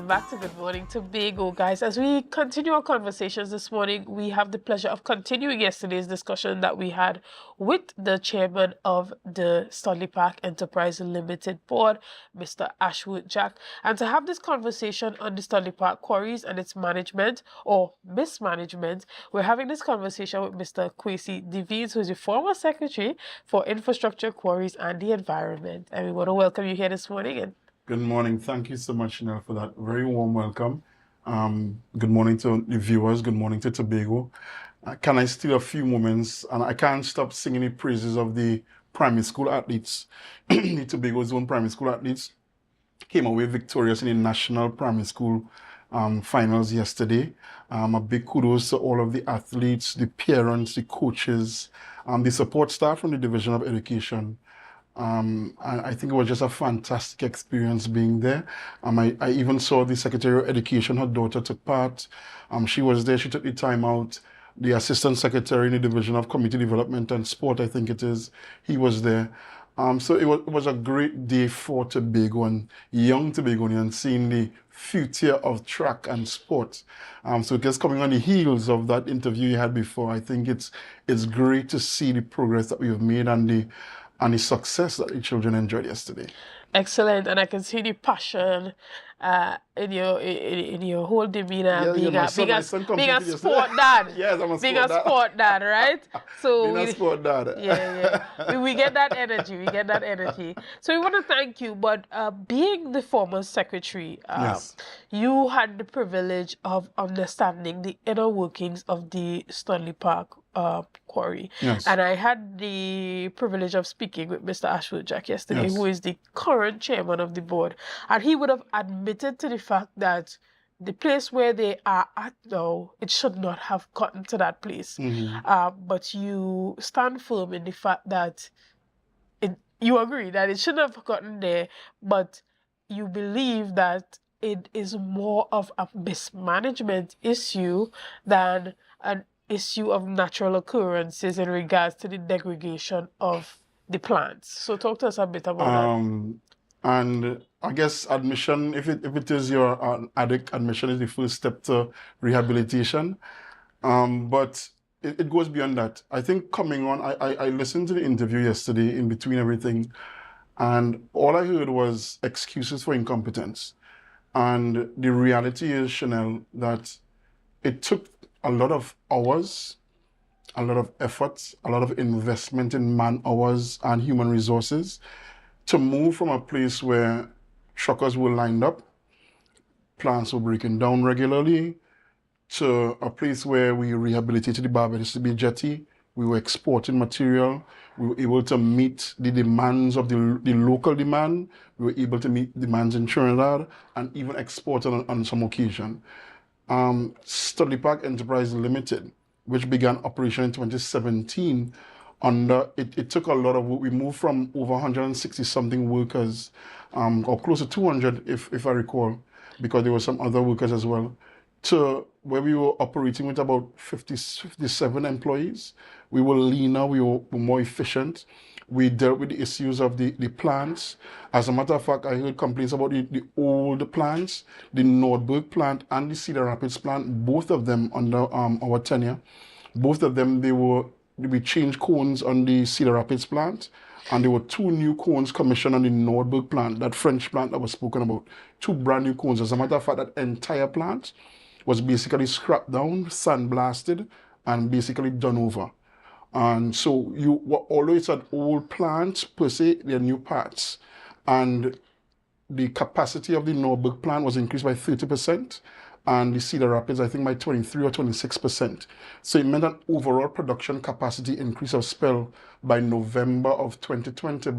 welcome back to Good Morning Tobago, guys. As we continue our conversations this morning, we have the pleasure of continuing yesterday's discussion that we had with the chairman of the Studley Park Enterprise Limited Board, Mr. Ashwood Jack. And to have this conversation on the Studley Park quarries and its management or mismanagement, we're having this conversation with Mr. Kwesi, who is the former secretary for infrastructure, quarries, and the environment. And we want to welcome you here this morning. And good morning. Thank you so much, Shenelle, for that very warm welcome. Good morning to the viewers. Good morning to Tobago. Can I steal a few moments? And I can't stop singing the praises of the primary school athletes. The Tobago's own primary school athletes came away victorious in the national primary school finals yesterday. A big kudos to all of the athletes, the parents, the coaches, the support staff from the Division of Education. I think it was just a fantastic experience being there. I even saw the Secretary of Education, her daughter took part. She was there, she took the time out. The Assistant Secretary in the Division of Community Development and Sport, I think it is, he was there. So it was a great day for Tobago and young Tobagonians seeing the future of track and sport. So just coming on the heels of that interview you had before, I think it's great to see the progress that we've made and the success that the children enjoyed yesterday. Excellent, and I can see the passion in your whole demeanor, being a sport dad. Yes, I'm a sport dad. Being a sport dad, right? So being a sport dad. Yeah. we get that energy. We get that energy. So we want to thank you. But being the former secretary, Yes. you had the privilege of understanding the inner workings of the Studley Park quarry. Yes. And I had the privilege of speaking with Mr. Ashwood Jack yesterday, Yes. who is the current chairman of the board. And he would have admitted to the fact that the place where they are at now, it should not have gotten to that place. Mm-hmm. But you stand firm in the fact that you agree that it shouldn't have gotten there, but you believe that it is more of a mismanagement issue than an issue of natural occurrences in regards to the degradation of the plants. So talk to us a bit about that. And I guess admission, if it is your addict, admission is the first step to rehabilitation. But it goes beyond that. I think coming on, I listened to the interview yesterday in between everything, and all I heard was excuses for incompetence. And the reality is, Shenelle, that it took a lot of hours, a lot of effort, a lot of investment in man hours and human resources to move from a place where truckers were lined up, plants were breaking down regularly, to a place where we rehabilitated the Barbados Bay jetty. We were exporting material. We were able to meet the demands of the local demand. We were able to meet demands in Trinidad and even export on some occasion. Studley Park Enterprise Limited, which began operation in 2017, it took a lot of work. We moved from over 160 something workers, or close to 200 if I recall, because there were some other workers as well, to where we were operating with about 57 employees. We were leaner, we were more efficient. We dealt with the issues of the plants. As a matter of fact, I heard complaints about the old plants, the Nordberg plant and the Cedar Rapids plant, both of them under our tenure. Both of them, we changed cones on the Cedar Rapids plant, and there were 2 new cones commissioned on the Nordberg plant, that French plant that was spoken about. 2 brand new cones. As a matter of fact, that entire plant was basically scrapped down, sandblasted, and basically done over. And so although it's an old plant per se, they're new parts. And the capacity of the Norberg plant was increased by 30%, and the Cedar Rapids, I think, by 23 or 26%. So it meant an overall production capacity increase of spell by November of 2020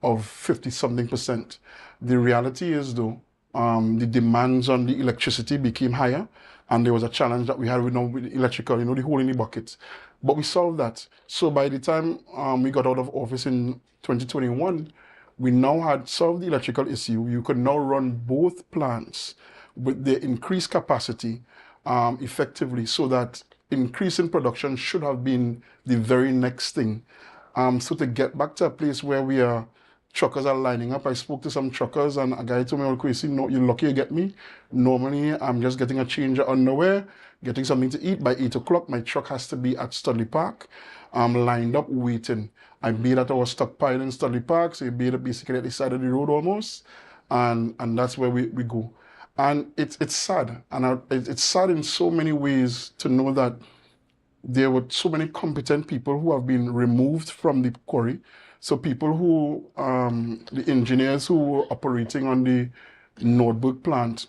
of 50-something%. The reality is, though, the demands on the electricity became higher, and there was a challenge that we had with the electrical, the hole in the bucket. But we solved that. So by the time we got out of office in 2021, we now had solved the electrical issue. You could now run both plants with the increased capacity effectively, so that increase in production should have been the very next thing. So to get back to a place where we are truckers are lining up. I spoke to some truckers and a guy told me, "Oh, Kwesi, no, you're lucky you get me. Normally, I'm just getting a change of underwear, getting something to eat. By 8 o'clock, my truck has to be at Studley Park. I'm lined up waiting. I be at our stockpile in Studley Park, so you be basically at the side of the road almost, and that's where we go. And it's sad, and it's sad in so many ways to know that there were so many competent people who have been removed from the quarry. So people who, the engineers who were operating on the Nordberg plant,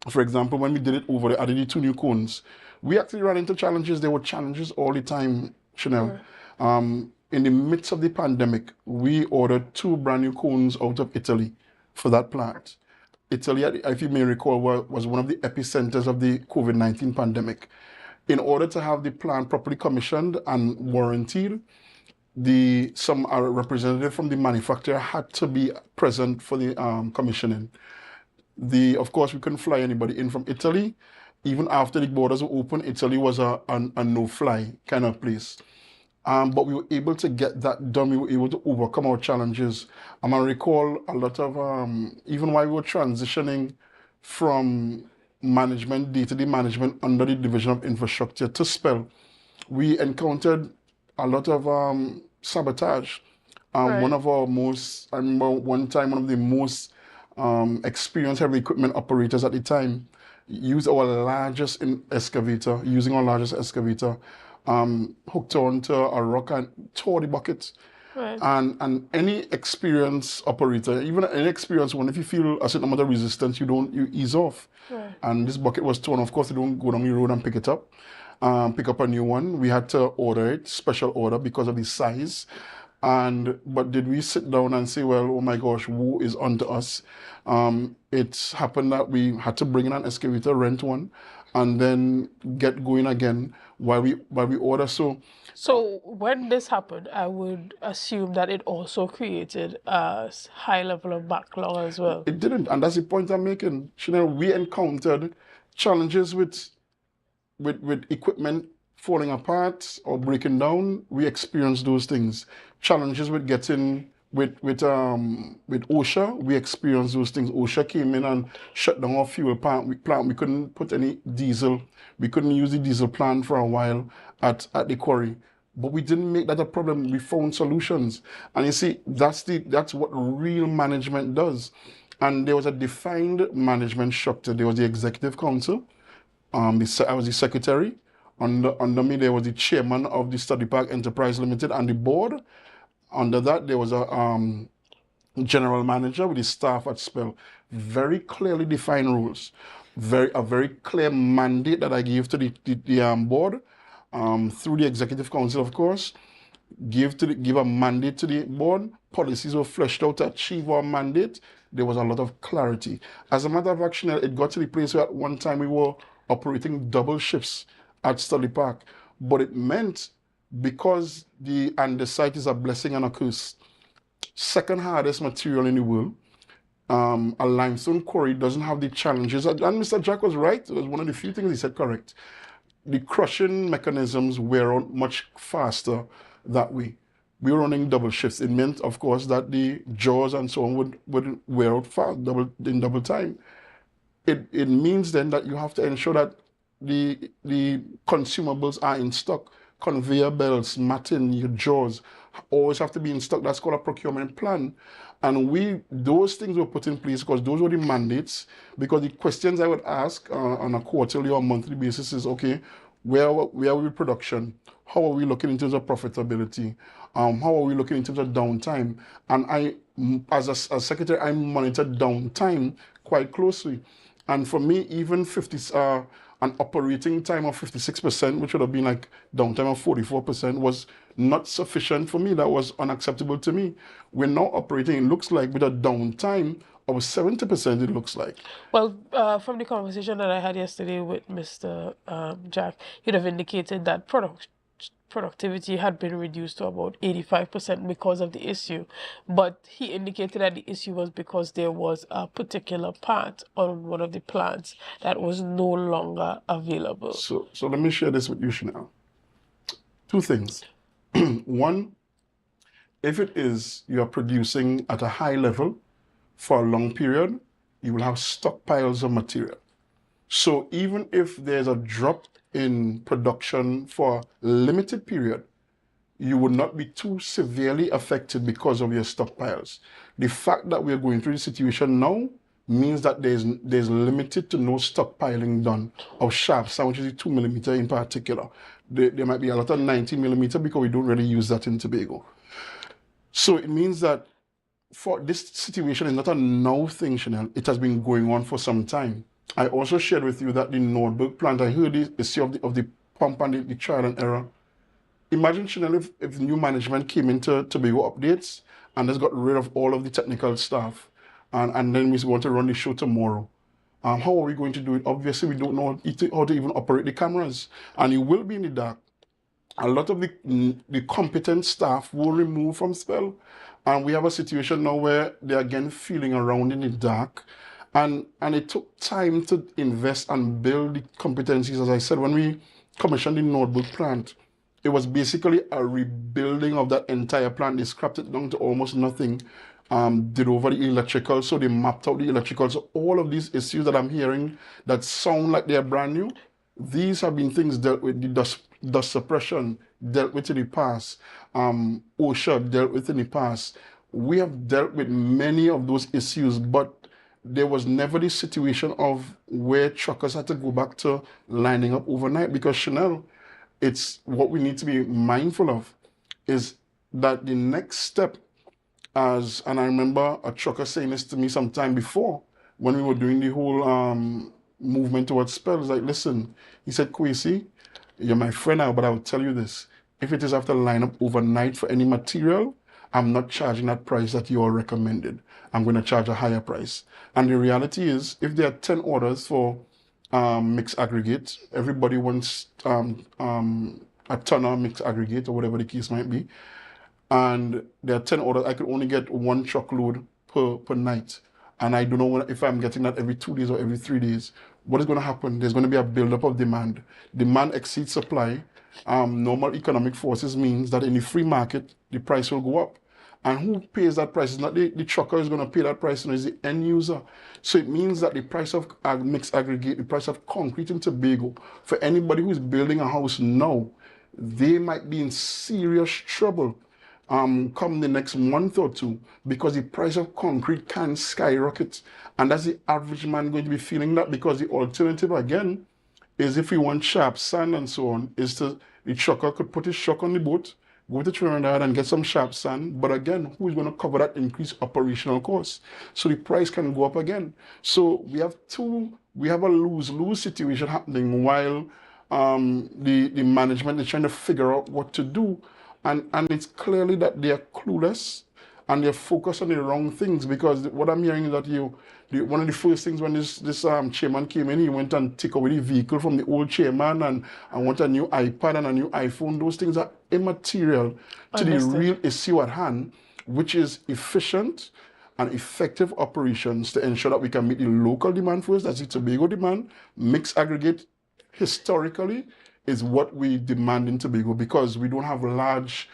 for example, when we did it over there, added the two new cones, we actually ran into challenges. There were challenges all the time, Shenelle. In the midst of the pandemic, we ordered two brand new cones out of Italy for that plant. Italy, if you may recall, was one of the epicenters of the COVID-19 pandemic. In order to have the plant properly commissioned and warranted, some representative from the manufacturer had to be present for the commissioning. Of course, we couldn't fly anybody in from Italy. Even after the borders were open, Italy was a no-fly kind of place. But we were able to get that done. We were able to overcome our challenges. I recall a lot of, even while we were transitioning from management, day-to-day management under the Division of Infrastructure to SPEL, we encountered a lot of sabotage. One of our most, I remember one time, one of the most experienced heavy equipment operators at the time used our largest excavator, hooked onto a rock and tore the bucket. Right. And any experienced operator, even any experienced one, if you feel a certain amount of resistance, you ease off. Right. And this bucket was torn. Of course, they don't go down the road and pick it up, pick up a new one. We had to order it, special order, because of the size. But did we sit down and say, well, oh my gosh, woe is unto us? It happened that we had to bring in an excavator, rent one, and then get going again while we order. So when this happened, I would assume that it also created a high level of backlog as well. It didn't, and that's the point I'm making. Shenelle, we encountered challenges with equipment falling apart or breaking down. We experienced those things. Challenges with getting with OSHA, we experienced those things. OSHA came in and shut down our fuel plant. We couldn't put any diesel. We couldn't use the diesel plant for a while at the quarry. But we didn't make that a problem. We found solutions. And you see, that's what real management does. And there was a defined management structure. There was the executive council. I was the secretary. Under me, there was the chairman of the Studley Park Enterprise Limited and the board. Under that, there was a general manager with the staff at SPEL. Very clearly defined rules. A very clear mandate that I gave to the board, through the executive council, of course. Give a mandate to the board. Policies were fleshed out to achieve our mandate. There was a lot of clarity. As a matter of fact, it got to the place where at one time we were operating double shifts at Studley Park. But it meant, because the andesite is a blessing and a curse, second hardest material in the world, a limestone quarry doesn't have the challenges. And Mr. Jack was right. It was one of the few things he said correct. The crushing mechanisms wear out much faster that way. We were running double shifts. It meant, of course, that the jaws and so on would wear out fast, in double time. It means then that you have to ensure that the consumables are in stock. Conveyor belts, matting, your jaws always have to be in stock. That's called a procurement plan. And those things were put in place because those were the mandates. Because the questions I would ask on a quarterly or monthly basis is, okay, where are we with production? How are we looking in terms of profitability? How are we looking in terms of downtime? And as a secretary, I monitor downtime quite closely. And for me, even an operating time of 56%, which would have been like downtime of 44%, was not sufficient for me. That was unacceptable to me. We're now operating, it looks like, with a downtime of 70%, it looks like. Well, from the conversation that I had yesterday with Mr. Jack, he'd have indicated that productivity had been reduced to about 85% because of the issue. But he indicated that the issue was because there was a particular part on one of the plants that was no longer available. So let me share this with you, Shenelle. Two things. One, If it is you are producing at a high level for a long period, you will have stockpiles of material. So even if there's a drop in production for a limited period, you would not be too severely affected because of your stockpiles. The fact that we're going through the situation now means that there's limited to no stockpiling done of sharp sand, which is 2 millimeter in particular. There might be a lot of 90 millimeter because we don't really use that in Tobago. So it means that for this situation is not a now thing, Shenelle. It has been going on for some time. I also shared with you that the Nordberg plant, I heard the issue of the pump and the trial and error. Imagine, Shenelle, if new management came into Tobago Updates and has got rid of all of the technical staff, and then we want to run the show tomorrow. How are we going to do it? Obviously, we don't know how to even operate the cameras, and you will be in the dark. A lot of the competent staff will remove from spell, and we have a situation now where they're again feeling around in the dark, and it took time to invest and build the competencies. As I said, when we commissioned the Notebook plant, it was basically a rebuilding of that entire plant. They scrapped it down to almost nothing, did over the electrical, so they mapped out the electrical. So all of these issues that I'm hearing that sound like they're brand new, these have been things dealt with. The dust suppression dealt with in the past. OSHA dealt with in the past. We have dealt with many of those issues, but there was never this situation of where truckers had to go back to lining up overnight, because Shenelle, it's what we need to be mindful of is that the next step, and I remember a trucker saying this to me some time before when we were doing the whole movement towards spells, like, listen, he said, Kwesi, you're my friend now, but I'll tell you this. If it is after line up overnight for any material, I'm not charging that price that you all recommended. I'm going to charge a higher price. And the reality is, if there are 10 orders for mixed aggregate, everybody wants a ton of mixed aggregate or whatever the case might be. And there are 10 orders, I could only get one truckload per night. And I don't know if I'm getting that every 2 days or every 3 days. What is going to happen? There's going to be a buildup of demand. Demand exceeds supply. Normal economic forces means that in the free market, the price will go up. And who pays that price? It's not the trucker is going to pay that price, it's the end user. So it means that the price of mixed aggregate, the price of concrete in Tobago, for anybody who is building a house now, they might be in serious trouble come the next month or two, because the price of concrete can skyrocket. And that's the average man going to be feeling that, because the alternative, again, is if we want sharp sand and so on, is the trucker could put his truck on the boat, go to Trinidad and get some sharp sand. But again, who is going to cover that increased operational cost? So the price can go up again. So we have a lose-lose situation happening while the management is trying to figure out what to do. And it's clearly that they are clueless and they're focused on the wrong things, because what I'm hearing is that one of the first things when this chairman came in, he went and took away the vehicle from the old chairman and want a new iPad and a new iPhone. Those things are immaterial to the real issue at hand, which is efficient and effective operations to ensure that we can meet the local demand first, that's the Tobago demand. Mixed aggregate historically is what we demand in Tobago, because we don't have large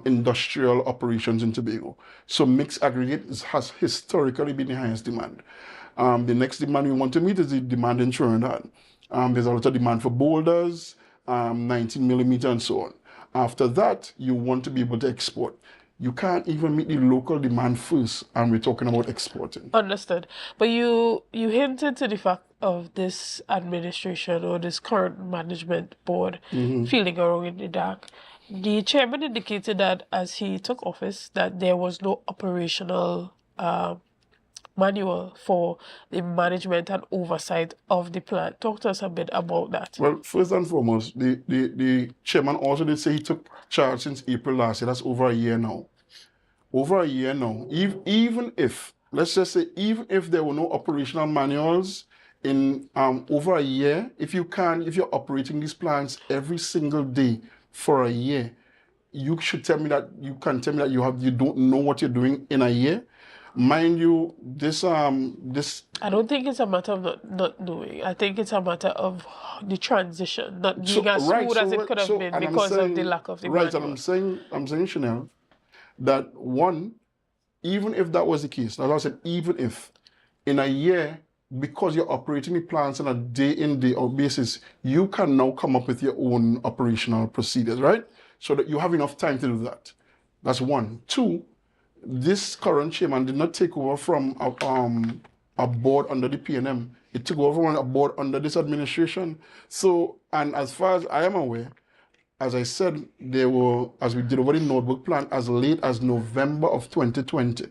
industrial operations in Tobago. So mixed aggregate has historically been the highest demand. The next demand we want to meet is the demand in Trinidad. There's a lot of demand for boulders, 19 millimeter and so on. After that, you want to be able to export. You can't even meet the local demand first, and we're talking about exporting. Understood. But you hinted to the fact of this administration or this current management board feeling around in the dark. The chairman indicated that as he took office, that there was no operational manual for the management and oversight of the plant. Talk to us a bit about that. Well, first and foremost, the chairman also did say he took charge since April last year. That's over a year now. Over a year now. Even if, let's just say, even if there were no operational manuals in over a year, if you're operating these plants every single day for a year, you can tell me that you don't know what you're doing in a year. Mind you, this I don't think it's a matter of not doing. I think it's a matter of the transition, not being as smooth as it could have been because of the lack of the manual. Right, and I'm saying, Shenelle, that one, even if that was the case, as I said, even if in a year, because you're operating the plants on a day in, day out basis, you can now come up with your own operational procedures, right? So that you have enough time to do that. That's one. Two, this current chairman did not take over from a board under the PNM. It took over from a board under this administration. So, and as far as I am aware, as I said, they were, as we did over the notebook plan, as late as November of 2020.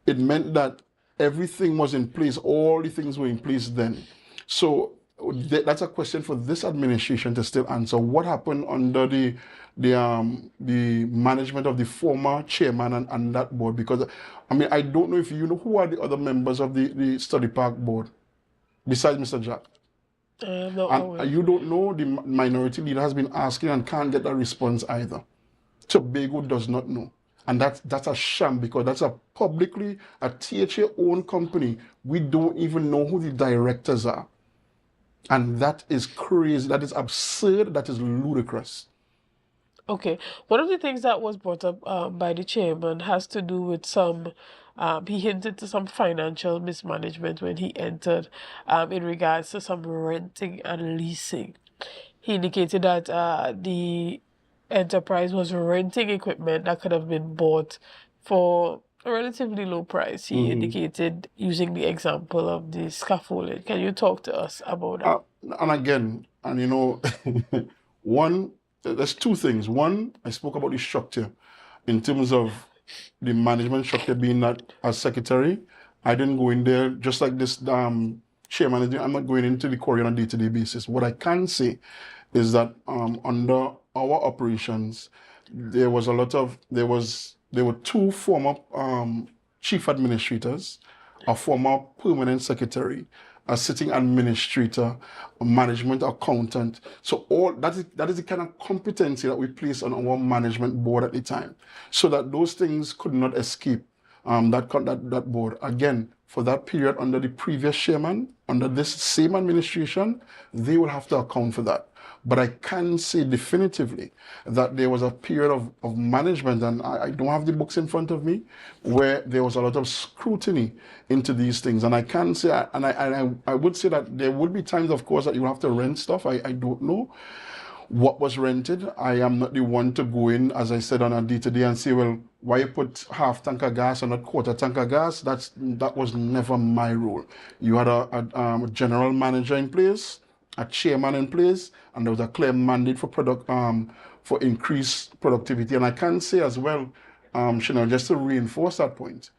It meant that everything was in place, all the things were in place then. So that's a question for this administration to still answer. What happened under the management of the former chairman and that board? Because I mean, I don't know if you know who are the other members of the study park board besides Mr. Jack. I'm not And aware. you don't know, the minority leader has been asking and can't get a response either. Tobago does not know. And that's a sham, because that's a publicly, a THA owned company. We don't even know who the directors are. And that is crazy. That is absurd. That is ludicrous. Okay, one of the things that was brought up by the chairman has to do with some, he hinted to some financial mismanagement when he entered in regards to some renting and leasing. He indicated that the enterprise was renting equipment that could have been bought for a relatively low price. He indicated using the example of the scaffolding. Can you talk to us about that? And again, and you know, one, there's two things. One, I spoke about the structure in terms of the management structure being that as secretary, I didn't go in there just like this chairman is doing. I'm not going into the quarry on a day-to-day basis. What I can say is that under our operations, there were two former chief administrators, a former permanent secretary, a sitting administrator, a management accountant. So all that is the kind of competency that we place on our management board at the time, so that those things could not escape that board. Again, for that period under the previous chairman, under this same administration, they will have to account for that. But I can say definitively that there was a period of management, and I don't have the books in front of me, where there was a lot of scrutiny into these things. And I can say, and I would say that there would be times, of course, that you have to rent stuff. I don't know what was rented. I am not the one to go in, as I said, on a day-to-day and say, well, why you put half tank of gas or not quarter tank of gas? That was never my role. You had a general manager in place, a chairman in place, and there was a clear mandate for increased productivity. And I can say as well, Shenelle, just to reinforce that point,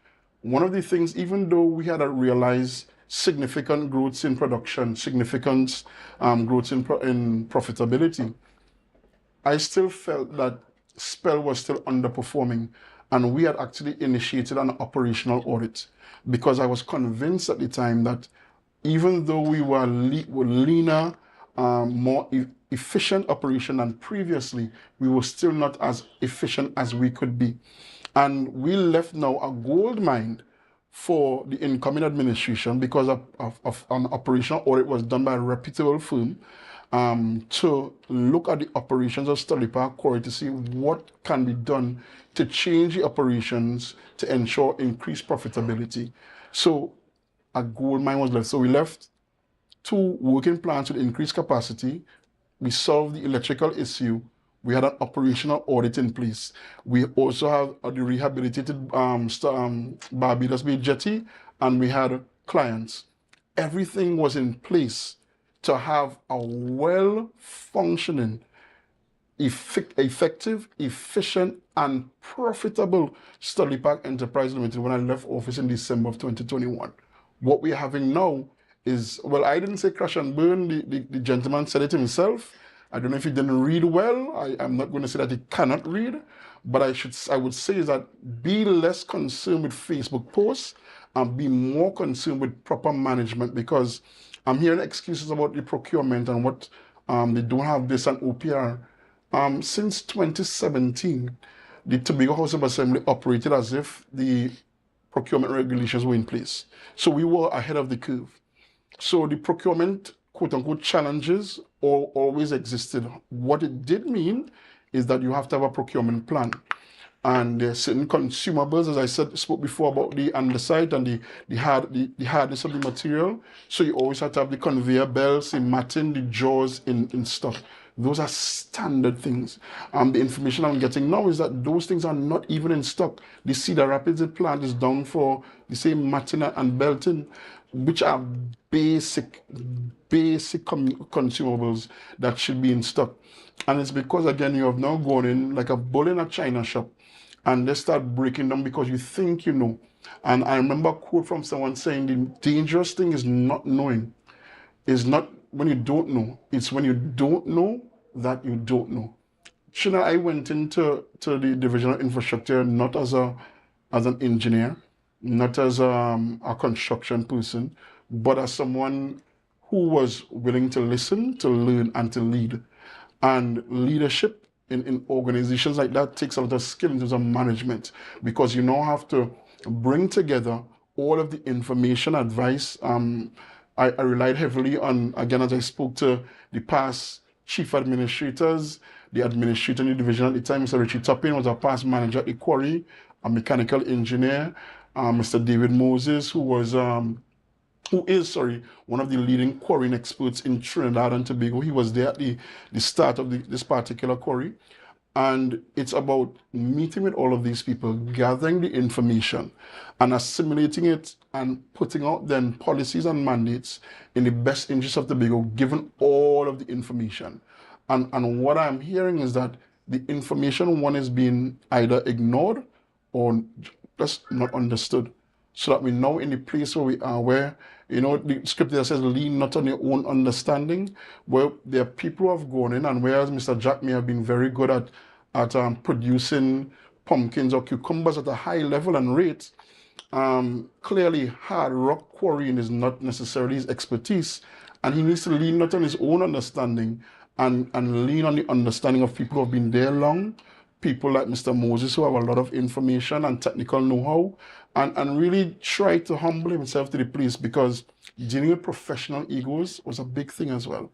one of the things, even though we had to realize significant growths in production, significant growths in profitability, I still felt that Spell was still underperforming, and we had actually initiated an operational audit, because I was convinced at the time that even though we were leaner, more efficient operation than previously, we were still not as efficient as we could be. And we left now a gold mine for the incoming administration, because of an operational audit was done by a reputable firm, to look at the operations of Studley Park Quarry to see what can be done to change the operations to ensure increased profitability. So a gold mine was left. So we left two working plants with increased capacity. We solved the electrical issue. We had an operational audit in place. We also have the rehabilitated Barbados Bay jetty, and we had clients. Everything was in place to have a well-functioning, effective, efficient, and profitable Studley Park Enterprise Limited when I left office in December of 2021. What we're having now is, well, I didn't say crash and burn. The gentleman said it himself. I don't know if he didn't read well. I'm not going to say that he cannot read, but I would say is that be less concerned with Facebook posts and be more concerned with proper management, because I'm hearing excuses about the procurement and what they don't have this and OPR. Since 2017, the Tobago House of Assembly operated as if the procurement regulations were in place. So we were ahead of the curve. So the procurement, quote unquote, challenges always existed. What it did mean is that you have to have a procurement plan. And there are certain consumables, as I spoke before about the underside and the hardness of the material. So you always have to have the conveyor belts, the matting, the jaws in stock. Those are standard things. The information I'm getting now is that those things are not even in stock. The Cedar Rapids plant is down for the same matting and belting, which are basic consumables that should be in stock. And it's because, again, you have now gone in like a bull in a china shop and they start breaking down because you think you know. And I remember a quote from someone saying the dangerous thing is not knowing. It's not when you don't know, it's when you don't know that you don't know. Shana, I went into the division of infrastructure not as an engineer, not as a construction person, but as someone who was willing to listen, to learn, and to lead. And leadership in organizations like that takes a lot of skill in terms of management because you now have to bring together all of the information, advice. I relied heavily on, again, as I spoke to the past chief administrators, the administrator in the division at the time, Mr. Richie Toppin was our past manager at Quarry, a mechanical engineer, Mr. David Moses, who is one of the leading quarrying experts in Trinidad and Tobago. He was there at the start of this particular quarry. And it's about meeting with all of these people, gathering the information and assimilating it and putting out then policies and mandates in the best interest of Tobago, given all of the information. And what I'm hearing is that the information, one, is being either ignored or just not understood. So that we're now in the place where we are, where, the scripture says, lean not on your own understanding, where there are people who have gone in, and whereas Mr. Jack may have been very good at producing pumpkins or cucumbers at a high level and rate, clearly hard rock quarrying is not necessarily his expertise, and he needs to lean not on his own understanding and lean on the understanding of people who have been there long, people like Mr. Moses who have a lot of information and technical know-how, and really try to humble himself to the place, because dealing with professional egos was a big thing as well.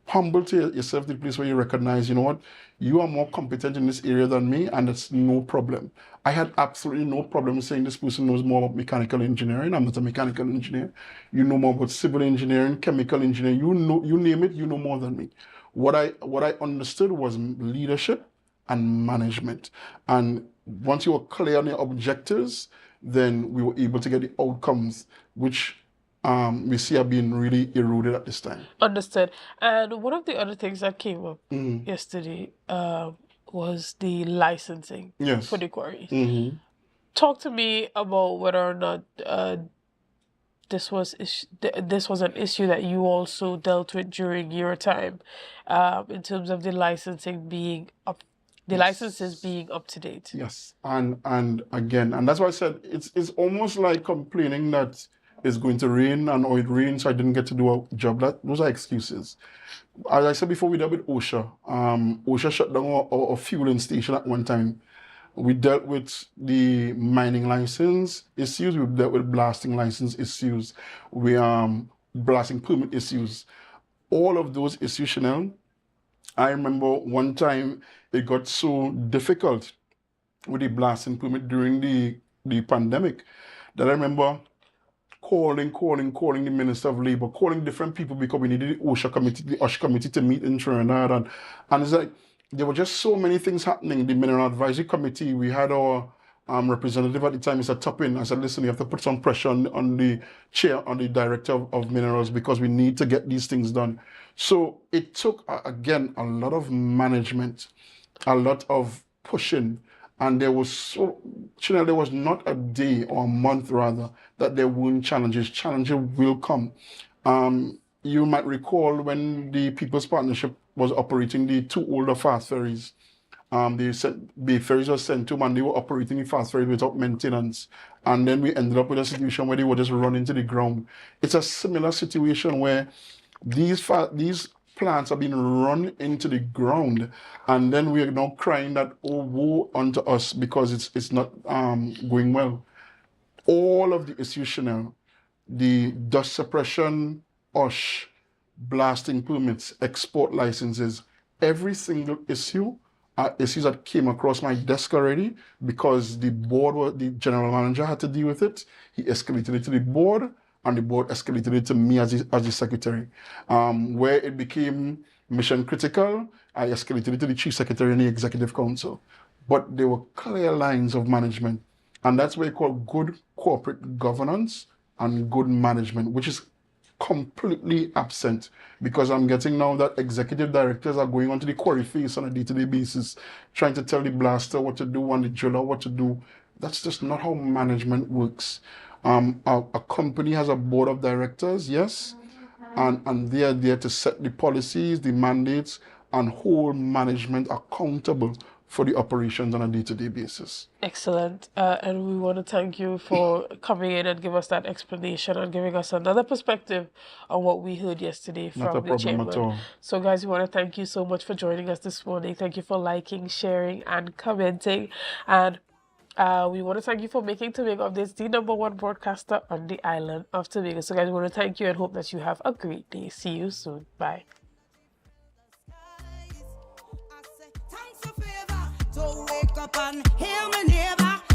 Humble to yourself to the place where you recognize, you know what, you are more competent in this area than me, and it's no problem. I had absolutely no problem saying this person knows more about mechanical engineering. I'm not a mechanical engineer. You know more about civil engineering, chemical engineering. You name it, you know more than me. What I understood was leadership and management. And once you were clear on your objectives, then we were able to get the outcomes, which we see are being really eroded at this time. Understood. And one of the other things that came up yesterday was the licensing for the quarries. Talk to me about whether or not this was an issue that you also dealt with during your time, in terms of the licensing being up, the licenses being up to date. Yes, and again, and that's why I said it's almost like complaining that it's going to rain and it rains, so I didn't get to do a job. Those are excuses. As I said before, we dealt with OSHA. OSHA shut down our fueling station at one time. We dealt with the mining license issues. We dealt with blasting license issues. We blasting permit issues. All of those issues, Shenelle, I remember one time it got so difficult with the blasting permit during the pandemic that I remember calling the Minister of Labour, calling different people, because we needed the OSHA committee, the OSHA committee to meet in Trinidad. And it's like, there were just so many things happening. The Mineral Advisory Committee, we had our representative at the time, Mr. Toppin. I said, listen, you have to put some pressure on the chair, on the director of minerals, because we need to get these things done. So it took, again, a lot of management, a lot of pushing. And there was not a day or a month, rather, that there weren't challenges. Challenges will come. You might recall when the People's Partnership was operating the two older fast ferries. The ferries were sent to them, and they were operating the fast ferries without maintenance. And then we ended up with a situation where they were just run into the ground. It's a similar situation where these plants are being run into the ground, and then we are now crying that, oh, woe unto us, because it's not going well. All of the issues, Shenelle, the dust suppression, blasting permits, export licenses, every single issue issues that came across my desk already because the general manager had to deal with it. He escalated it to the board, and the board escalated it to me as the secretary. Where it became mission critical, I escalated it to the chief secretary and the executive council. But there were clear lines of management, and that's what you call good corporate governance and good management, which is completely absent, because I'm getting now that executive directors are going onto the quarry face on a day-to-day basis, trying to tell the blaster what to do and the driller what to do. That's just not how management works. A company has a board of directors, yes, and they are there to set the policies, the mandates, and hold management accountable for the operations on a day-to-day basis. Excellent. And we want to thank you for coming in and give us that explanation and giving us another perspective on what we heard yesterday from Not a the problem at chairman. all. So guys, we want to thank you so much for joining us this morning. Thank you for liking, sharing, and commenting. And we want to thank you for making Tobago Updates the #1 broadcaster on the island of Tobago. So guys, we want to thank you and hope that you have a great day. See you soon. Bye. So wake up and